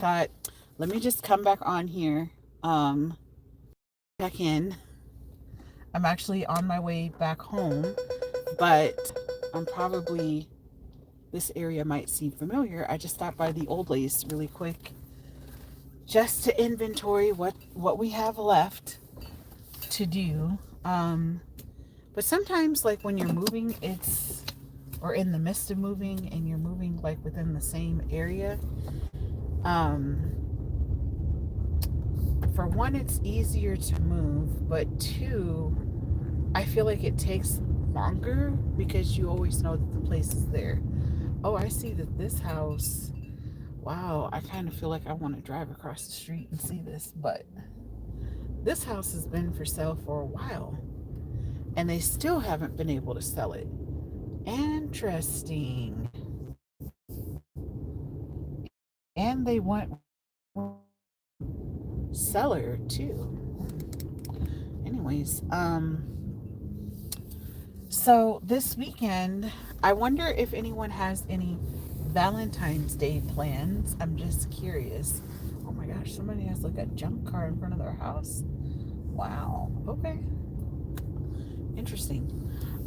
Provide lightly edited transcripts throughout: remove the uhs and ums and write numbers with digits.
thought, let me just come back on here, check in. I'm actually on my way back home, but I'm probably, this area might seem familiar. I just stopped by the old place really quick just to inventory what we have left to do. But sometimes, like when you're moving, it's or in the midst of moving and you're moving like within the same area. For one, it's easier to move, but two, I feel like it takes longer because you always know that the place is there. Oh, I see that this house. Wow, I kind of feel like I want to drive across the street and see this, but this house has been for sale for a while and they still haven't been able to sell it. Interesting. And they want seller too. Anyways, so this weekend, I wonder if anyone has any Valentine's Day plans. I'm just curious. Oh my gosh, somebody has like a junk car in front of their house. Wow. Okay. Interesting.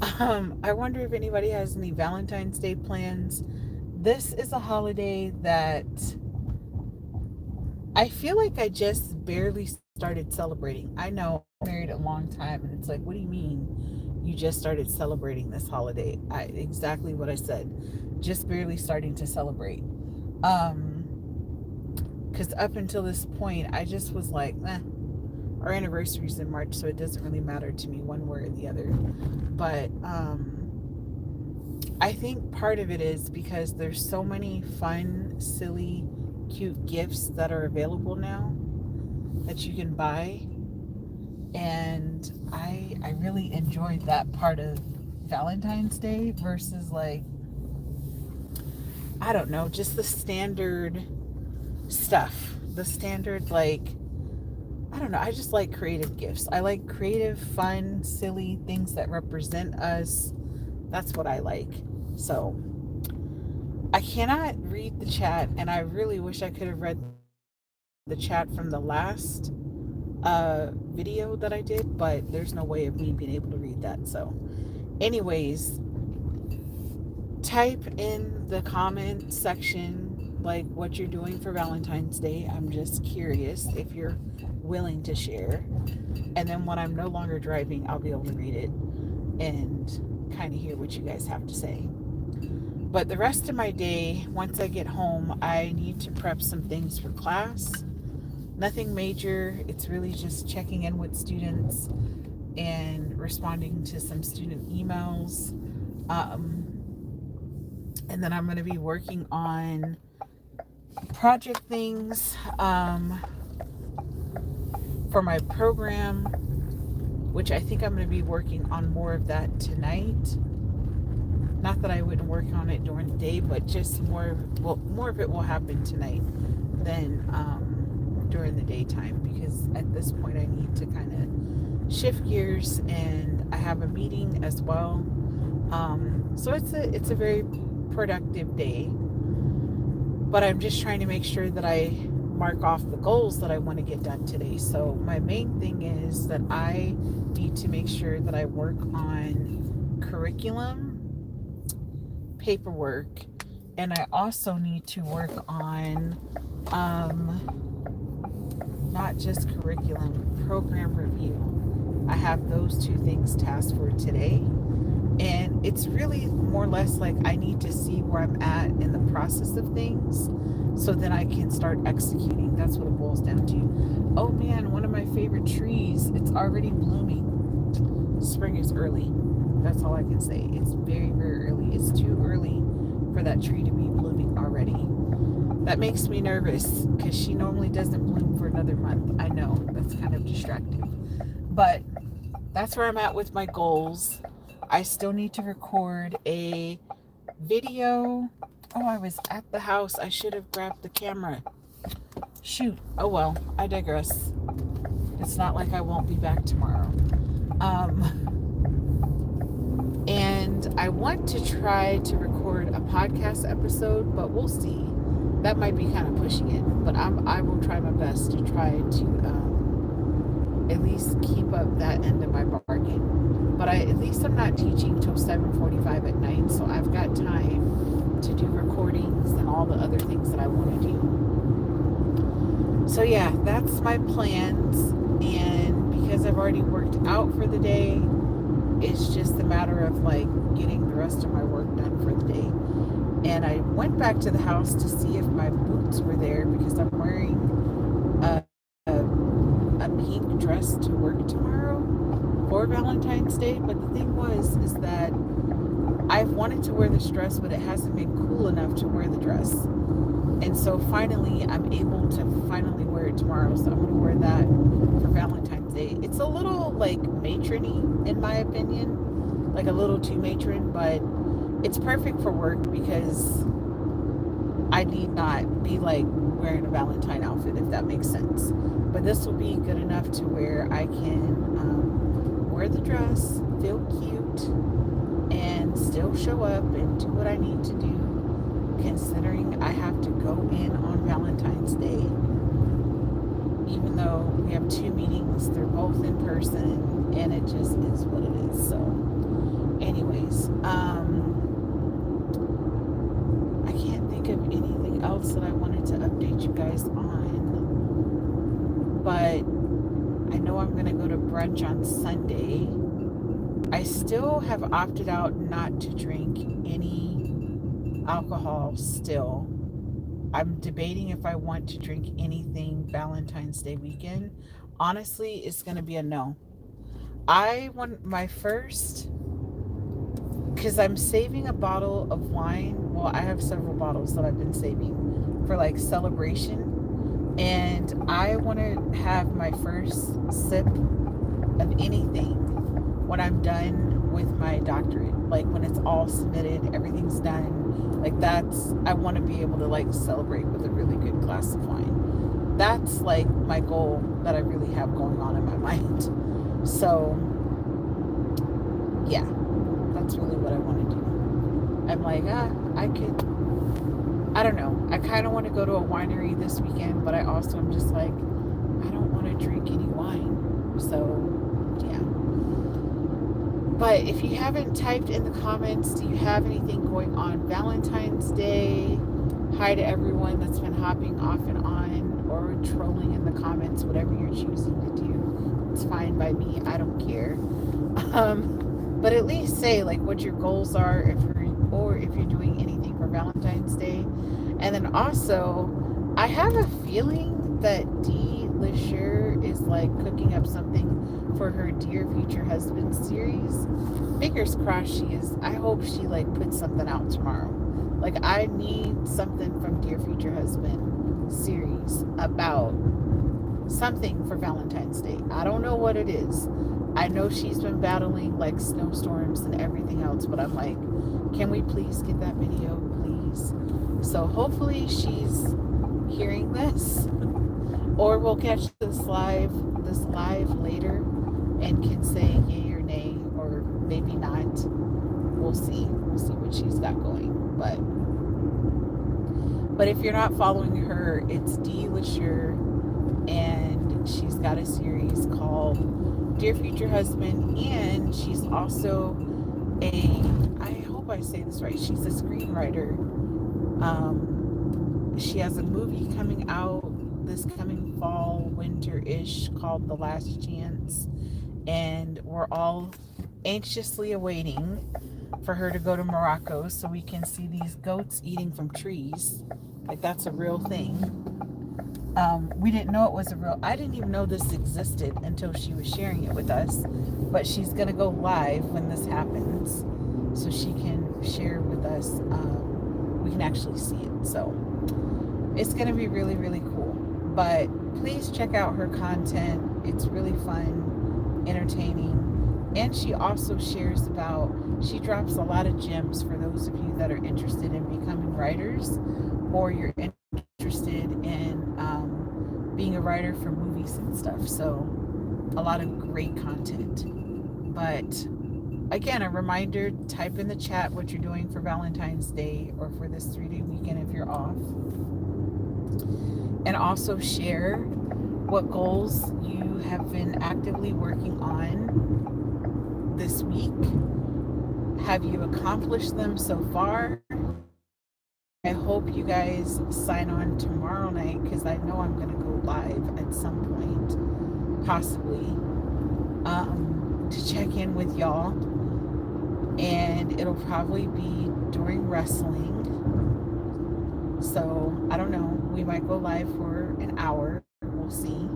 I wonder if anybody has any Valentine's Day plans. This is a holiday that I feel like I just barely started celebrating. I know I'm married a long time, and it's like, what do you mean you just started celebrating this holiday? Exactly what I said. Just barely starting to celebrate. Because up until this point, I just was like, our anniversary's in March, so it doesn't really matter to me one way or the other. But I think part of it is because there's so many fun, silly, cute gifts that are available now that you can buy, and I really enjoyed that part of Valentine's Day versus, like, I don't know, just the standard stuff, the standard, like, I don't know, I just like creative gifts. I like creative, fun, silly things that represent us. That's what I like. So I cannot read the chat, and I really wish I could have read the chat from the last video that I did, but there's no way of me being able to read that. So anyways, type in the comment section like what you're doing for Valentine's Day. I'm just curious if you're willing to share, and then when I'm no longer driving, I'll be able to read it and kind of hear what you guys have to say. But the rest of my day, once I get home, I need to prep some things for class. Nothing major. It's really just checking in with students and responding to some student emails. And then I'm going to be working on project things for my program, which I think I'm going to be working on more of that tonight. Not that I wouldn't work on it during the day, but just more of it will happen tonight than during the daytime, because at this point I need to kind of shift gears, and I have a meeting as well. So it's a very productive day, but I'm just trying to make sure that I mark off the goals that I want to get done today. So my main thing is that I need to make sure that I work on curriculum, paperwork, and I also need to work on not just curriculum, program review. I have those two things tasked for today, and it's really more or less like I need to see where I'm at in the process of things so then I can start executing. That's what it boils down to. Oh man, one of my favorite trees, it's already blooming. Spring is early. That's all I can say. It's very, very early. It's too early for that tree to be blooming already. That makes me nervous because she normally doesn't bloom for another month. I know, that's kind of distracting. But that's where I'm at with my goals. I still need to record a video. Oh, I was at the house. I should have grabbed the camera. Shoot. Oh well, I digress. It's not like I won't be back tomorrow. And I want to try to record a podcast episode, but we'll see. that might be kind of pushing it, but I will try my best to try to at least keep up that end of my bargain. But at least I'm not teaching till 7:45 at night, so I've got time to do recordings and all the other things that I want to do. So yeah, that's my plans, and because I've already worked out for the day, it's just a matter of like getting the rest of my work done for the day. And I went back to the house to see if my boots were there because I'm wearing a, a pink dress to work tomorrow for Valentine's Day. But the thing is that I've wanted to wear this dress, but it hasn't been cool enough to wear the dress. And so finally, I'm able to finally wear it tomorrow. So I'm going to wear that for Valentine's Day. It's a little like matrony, in my opinion, like a little too matron, but it's perfect for work because I need not be like wearing a Valentine outfit, if that makes sense. But this will be good enough to where I can wear the dress, feel cute, and still show up and do what I need to do, considering I have to go in on Valentine's Day. Even though we have 2 meetings, they're both in person, and it just is what it is. So anyways, I can't think of anything else that I wanted to update you guys on, but I know I'm going to go to brunch on Sunday. I still have opted out not to drink any alcohol still. I'm debating if I want to drink anything Valentine's Day weekend. Honestly, it's going to be a no. I want my first, because I'm saving a bottle of wine. Well, I have several bottles that I've been saving for like celebration. And I want to have my first sip of anything when I'm done with my doctorate. Like when it's all submitted, everything's done. Like I want to be able to like celebrate with a really good glass of wine. That's like my goal that I really have going on in my mind. So yeah, that's really what I want to do. I'm like, I don't know. I kind of want to go to a winery this weekend, but I also am just like, I don't want to drink any wine. So yeah. But if you haven't typed in the comments, do you have anything going on Valentine's Day? Hi to everyone that's been hopping off and on or trolling in the comments, whatever you're choosing to do. It's fine by me. I don't care. But at least say like what your goals are if you're doing anything for Valentine's Day. And then also, I have a feeling that Dee LeSure is like cooking up something for her Dear Future Husband series. Fingers crossed she is. I hope she like puts something out tomorrow. Like I need something from Dear Future Husband series about something for Valentine's Day. I don't know what it is. I know she's been battling like snowstorms and everything else, but I'm like, can we please get that video, please? So hopefully she's hearing this, or we'll catch this live later and can say yay or nay, or maybe not. We'll see what she's got going. But if you're not following her, it's Dee LeSure, and she's got a series called Dear Future Husband, and she's also I hope I say this right, she's a screenwriter. She has a movie coming out this coming fall, winter-ish, called The Last Chance, and we're all anxiously awaiting for her to go to Morocco so we can see these goats eating from trees. Like that's a real thing. We didn't know it was I didn't even know this existed until she was sharing it with us. But she's going to go live when this happens so she can share with us. We can actually see it. So it's going to be really, really cool. But please check out her content. It's really fun, entertaining. And she also shares she drops a lot of gems for those of you that are interested in becoming writers, or you're interested in being a writer for movies and stuff. So a lot of great content. But again, a reminder, type in the chat what you're doing for Valentine's Day or for this 3-day weekend if you're off. and also share what goals you have been actively working on this week. Have you accomplished them so far? I hope you guys sign on tomorrow night because I know I'm going to go live at some point, possibly, to check in with y'all. And it'll probably be during wrestling. So I don't know. We might go live for an hour. We'll see.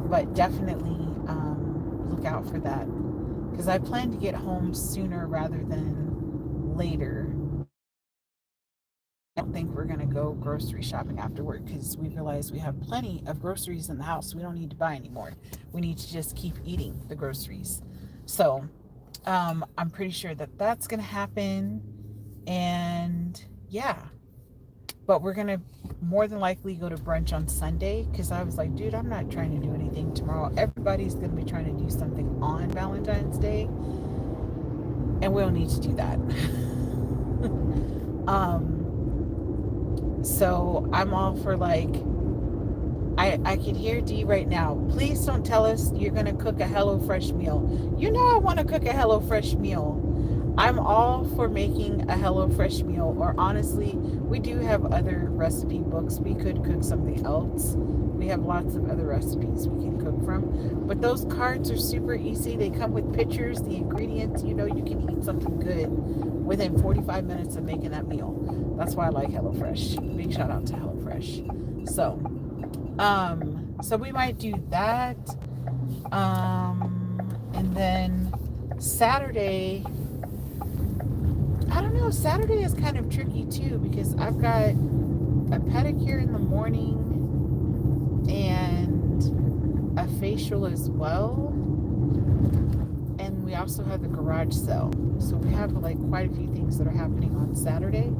But definitely look out for that. Because I plan to get home sooner rather than later. I don't think we're going to go grocery shopping after work because we realize we have plenty of groceries in the house. We don't need to buy anymore. We need to just keep eating the groceries. So I'm pretty sure that that's going to happen. And yeah, but we're going to more than likely go to brunch on Sunday because I was like, dude, I'm not trying to do anything tomorrow. Everybody's going to be trying to do something on Valentine's Day. And we'll need to do that. So I'm all for like, I can hear D right now. Please don't tell us you're going to cook a HelloFresh meal. You know I want to cook a HelloFresh meal. I'm all for making a HelloFresh meal. Or honestly, we do have other recipe books. We could cook something else. We have lots of other recipes we can cook from. But those cards are super easy. They come with pictures, the ingredients. You know you can eat something good within 45 minutes of making that meal. That's why I like HelloFresh. Big shout out to HelloFresh. So we might do that. And then Saturday, I don't know, Saturday is kind of tricky too because I've got a pedicure in the morning and a facial as well. And we also have the garage sale. So we have like quite a few things that are happening on Saturday.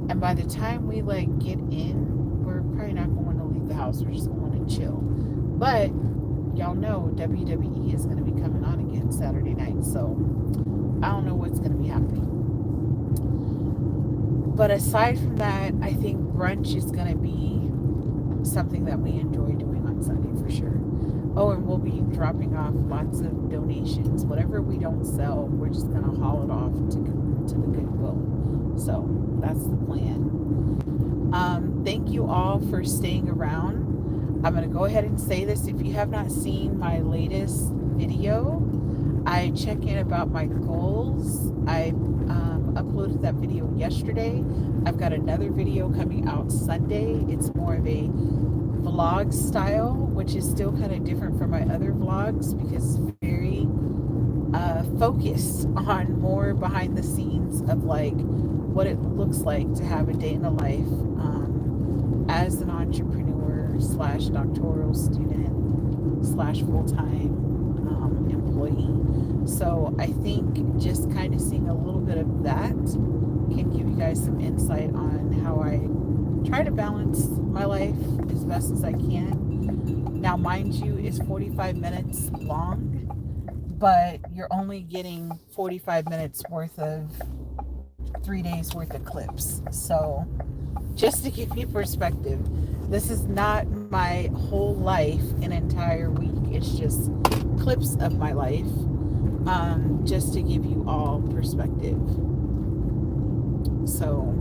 And by the time we like get in, we're probably not going to leave the house. We're just going to chill. But y'all know WWE is going to be coming on again Saturday night. So I don't know what's going to be happening. But aside from that, I think brunch is going to be something that we enjoy doing on Sunday for sure. Oh, and we'll be dropping off lots of donations. Whatever we don't sell, we're just going to haul it off to the Goodwill. So that's the plan. Thank you all for staying around. I'm going to go ahead and say this. If you have not seen my latest video, I check in about my goals. I uploaded that video yesterday. I've got another video coming out Sunday. It's more of a vlog style, which is still kind of different from my other vlogs because it's very focused on more behind the scenes of like what it looks like to have a day in the life as an entrepreneur slash doctoral student slash full-time employee. So I think just kind of seeing a little bit of that can give you guys some insight on how I try to balance my life as best as I can. Now, mind you, it's 45 minutes long, but you're only getting 45 minutes worth of 3 days worth of clips. So just to give you perspective, this is not my whole life an entire week. It's just clips of my life, just to give you all perspective. So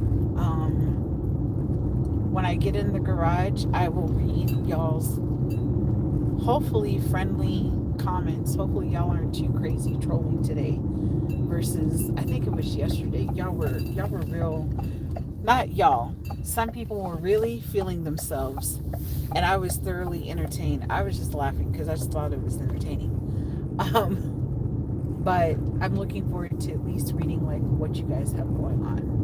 when I get in the garage, I will read y'all's hopefully friendly comments. Hopefully y'all aren't too crazy trolling today versus I think it was yesterday. Y'all were real, not y'all. Some people were really feeling themselves and I was thoroughly entertained. I was just laughing because I just thought it was entertaining. But I'm looking forward to at least reading like what you guys have going on.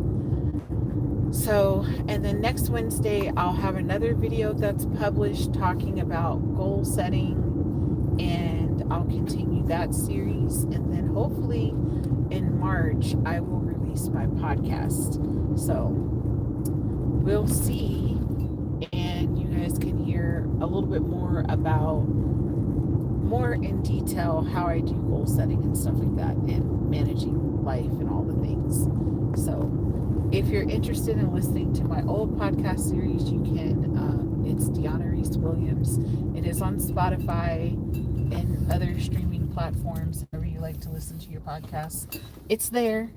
So, and then next Wednesday, I'll have another video that's published talking about goal setting, and I'll continue that series. And then hopefully in March, I will release my podcast. So we'll see, and you guys can hear a little bit more about more in detail how I do goal setting and stuff like that and managing life and all the things. So If you're interested in listening to my old podcast series, you can. It's Diona Reese Williams. It is on Spotify and other streaming platforms, wherever you like to listen to your podcasts. It's there,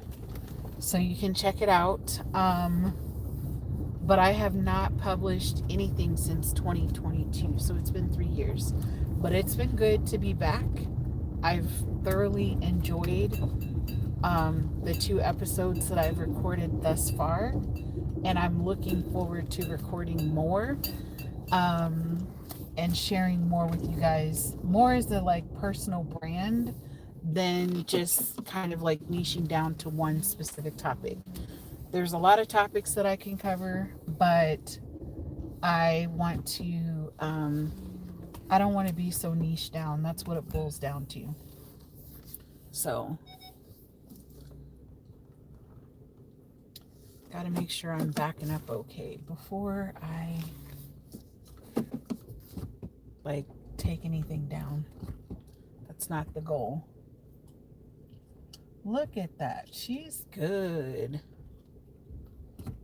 so you can check it out. But I have not published anything since 2022, so it's been 3 years. But it's been good to be back. I've thoroughly enjoyed the 2 episodes that I've recorded thus far, and I'm looking forward to recording more um, and sharing more with you guys. More as a like personal brand than just kind of like niching down to one specific topic. There's a lot of topics that I can cover, but I want to, I don't want to be so niche down. That's what it boils down to. So, got to make sure I'm backing up okay before I like take anything down. That's not the goal. Look at that. She's good.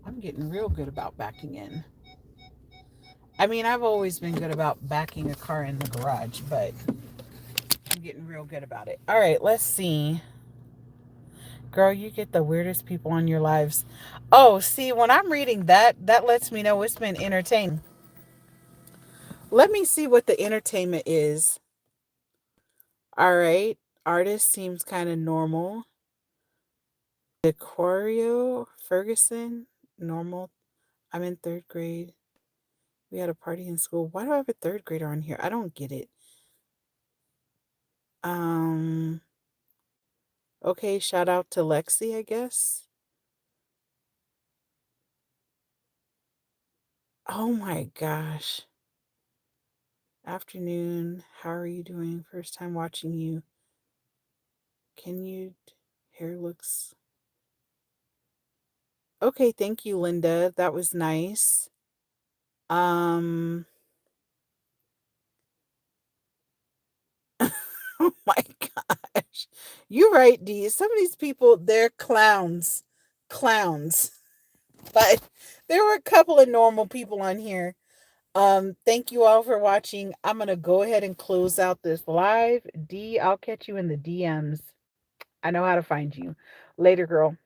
I'm getting real good about backing in. I mean, I've always been good about backing a car in the garage, but I'm getting real good about it. All right, let's see. Girl, you get the weirdest people on your lives. Oh, see, when I'm reading that, that lets me know it's been entertaining. Let me see what the entertainment is. All right. Artist seems kind of normal. Decorio Ferguson, normal. I'm in 3rd grade. We had a party in school. Why do I have a 3rd grader on here? I don't get it. Um, okay, shout out to Lexi, I guess. Oh my gosh. Afternoon. How are you doing? First time watching you. Can you hair looks okay, thank you, Linda. That was nice. Um oh my gosh. You're right, Dee. Some of these people, they're clowns. Clowns. But there were a couple of normal people on here. Thank you all for watching. I'm gonna go ahead and close out this live. D, I'll catch you in the DMs. I know how to find you. Later, girl.